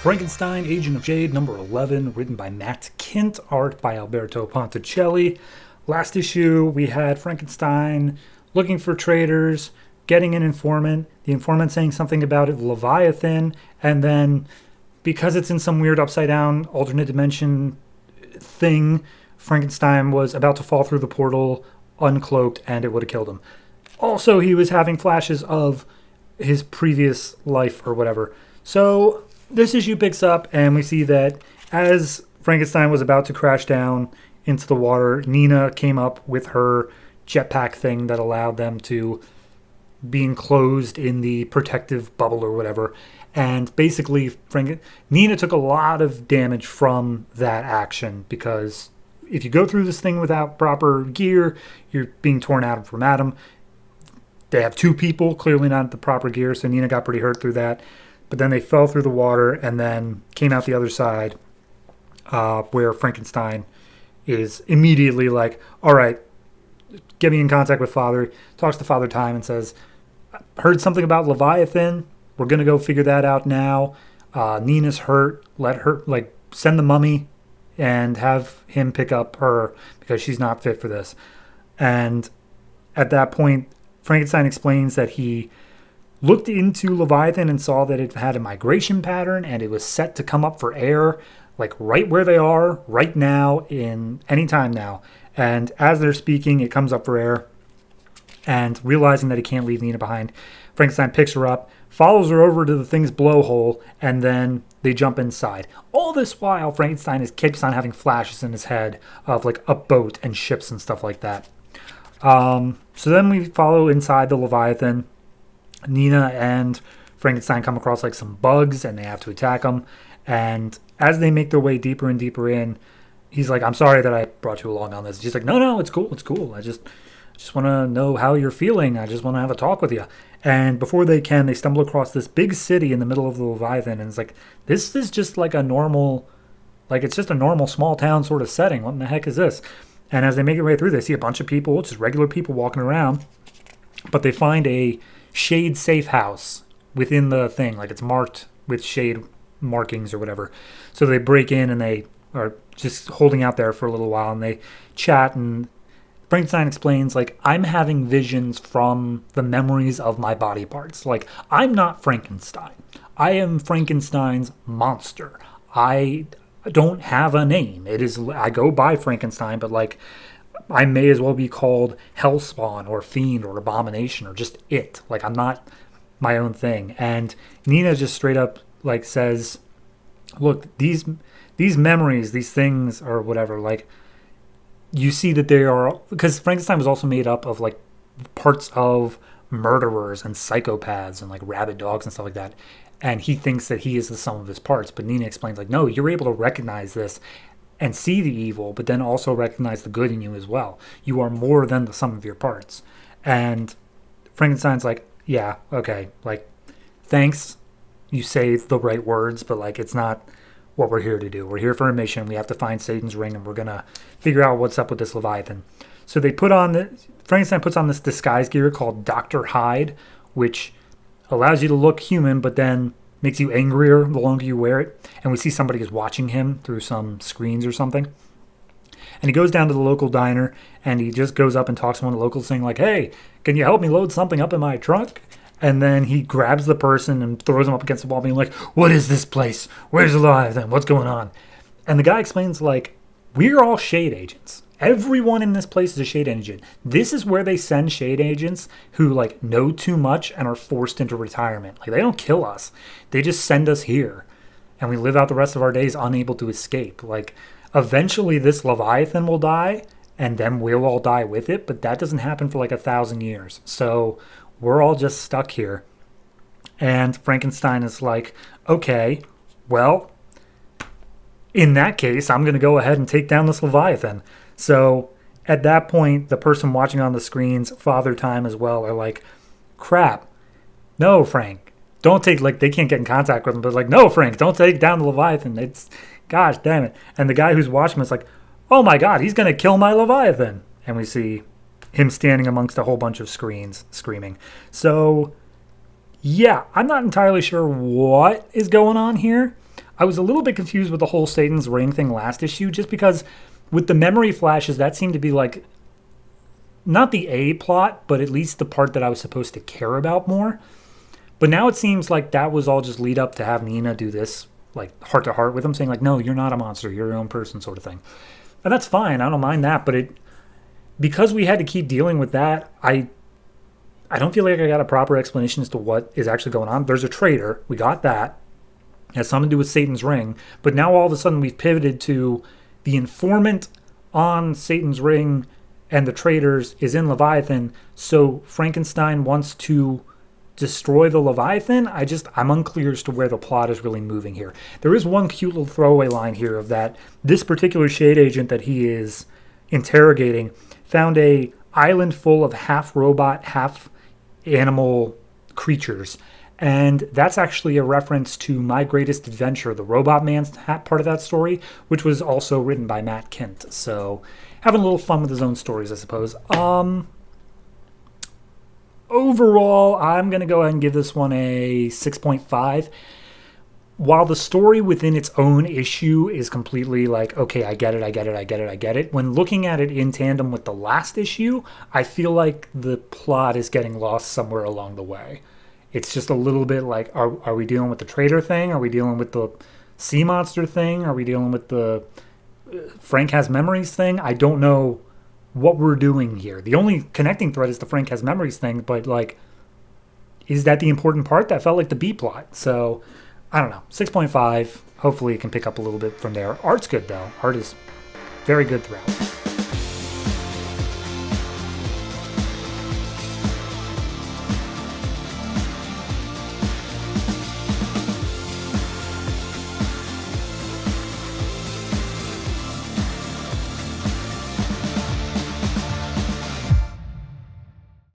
Frankenstein, Agent of S.H.A.D.E, number 11, written by Matt Kindt, art by Alberto Ponticelli. Last issue, we had Frankenstein looking for traitors, getting an informant, the informant saying something about it, Leviathan, and then because it's in some weird upside-down alternate dimension thing, Frankenstein was about to fall through the portal, uncloaked, and it would have killed him. Also, he was having flashes of his previous life or whatever. So this issue picks up, and we see that as Frankenstein was about to crash down into the water, Nina came up with her jetpack thing that allowed them to be enclosed in the protective bubble or whatever. And basically, Nina took a lot of damage from that action, because if you go through this thing without proper gear, you're being torn out from Adam. They have two people, clearly not the proper gear, so Nina got pretty hurt through that. But then they fell through the water and then came out the other side, where Frankenstein is immediately like, all right, get me in contact with Father. Talks to Father Time and says, heard something about Leviathan. We're going to go figure that out now. Nina's hurt. Let her, send the mummy and have him pick up her because she's not fit for this. And at that point, Frankenstein explains that he looked into Leviathan and saw that it had a migration pattern and it was set to come up for air, like right where they are right now, in any time now. And as they're speaking, it comes up for air. And realizing that he can't leave Nina behind, Frankenstein picks her up, follows her over to the thing's blowhole, and then they jump inside. All this while, Frankenstein keeps on having flashes in his head of like a boat and ships and stuff like that. So then we follow inside the Leviathan. Nina and Frankenstein come across like some bugs and they have to attack them. And as they make their way deeper and deeper in, he's like, I'm sorry that I brought you along on this. She's like, no, it's cool. I just want to know how you're feeling. I just want to have a talk with you. And before they can, they stumble across this big city in the middle of the Leviathan. And it's like, this is just like a normal, it's just a normal small town sort of setting. What in the heck is this? And as they make their way through, they see a bunch of people, just regular people walking around. But they find a S.H.A.D.E safe house within the thing. Like it's marked with S.H.A.D.E markings or whatever. So they break in and they are just holding out there for a little while. And they chat, and Frankenstein explains, I'm having visions from the memories of my body parts. I'm not Frankenstein. I am Frankenstein's monster. I don't have a name. I go by Frankenstein, but I may as well be called Hellspawn or Fiend or Abomination or just it. I'm not my own thing. And Nina just straight up says, look, these memories, these things or whatever, you see that they are, because Frankenstein was also made up of parts of murderers and psychopaths and rabid dogs and stuff like that. And he thinks that he is the sum of his parts. But Nina explains no, you're able to recognize this and see the evil, but then also recognize the good in you as well. You are more than the sum of your parts. And Frankenstein's yeah, okay, thanks. You say the right words, but it's not what we're here to do. We're here for a mission. We have to find Satan's ring, and we're going to figure out what's up with this Leviathan. So Frankenstein puts on this disguise gear called Dr. Hyde, which allows you to look human, but then makes you angrier the longer you wear it. And we see somebody is watching him through some screens or something. And he goes down to the local diner, and he just goes up and talks to one of the locals saying hey, can you help me load something up in my trunk? And then he grabs the person and throws him up against the wall, being what is this place? Where's the Leviathan? What's going on? And the guy explains, we're all S.H.A.D.E agents. Everyone in this place is a S.H.A.D.E agent. This is where they send S.H.A.D.E agents who, know too much and are forced into retirement. They don't kill us. They just send us here. And we live out the rest of our days unable to escape. Eventually this Leviathan will die, and then we'll all die with it, but that doesn't happen for 1,000 years. So we're all just stuck here. And Frankenstein is okay, well, in that case, I'm going to go ahead and take down this Leviathan. So at that point, the person watching on the screens, Father Time as well, are crap. No, Frank, don't take, they can't get in contact with him, but no, Frank, don't take down the Leviathan. It's, gosh, damn it. And the guy who's watching is oh my God, he's going to kill my Leviathan. And we see him standing amongst a whole bunch of screens screaming. So yeah, I'm not entirely sure what is going on here. I was a little bit confused with the whole Satan's Ring thing last issue, just because with the memory flashes, that seemed to be like not the A plot, but at least the part that I was supposed to care about more. But now it seems like that was all just lead up to have Nina do this, like heart to heart with him, saying like, no, you're not a monster, you're your own person, sort of thing. And that's fine, I don't mind that, but because we had to keep dealing with that, I don't feel like I got a proper explanation as to what is actually going on. There's a traitor, we got that. It has something to do with Satan's Ring, but now all of a sudden we've pivoted to the informant on Satan's Ring and the traitors is in Leviathan, so Frankenstein wants to destroy the Leviathan. I'm unclear as to where the plot is really moving here. There is one cute little throwaway line here of that this particular S.H.A.D.E agent that he is interrogating found a island full of half robot, half animal creatures. And that's actually a reference to My Greatest Adventure, the Robot Man's part of that story, which was also written by Matt Kent. So having a little fun with his own stories, I suppose. Overall, I'm going to go ahead and give this one a 6.5. While the story within its own issue is completely like, okay, I get it. When looking at it in tandem with the last issue, I feel like the plot is getting lost somewhere along the way. It's just a little bit like, are we dealing with the traitor thing? Are we dealing with the sea monster thing? Are we dealing with the Frank has memories thing? I don't know what we're doing here. The only connecting thread is the Frank has memories thing, but like, is that the important part? That felt like the B plot. So I don't know. 6.5. Hopefully it can pick up a little bit from there. Art's good though. Art is very good throughout.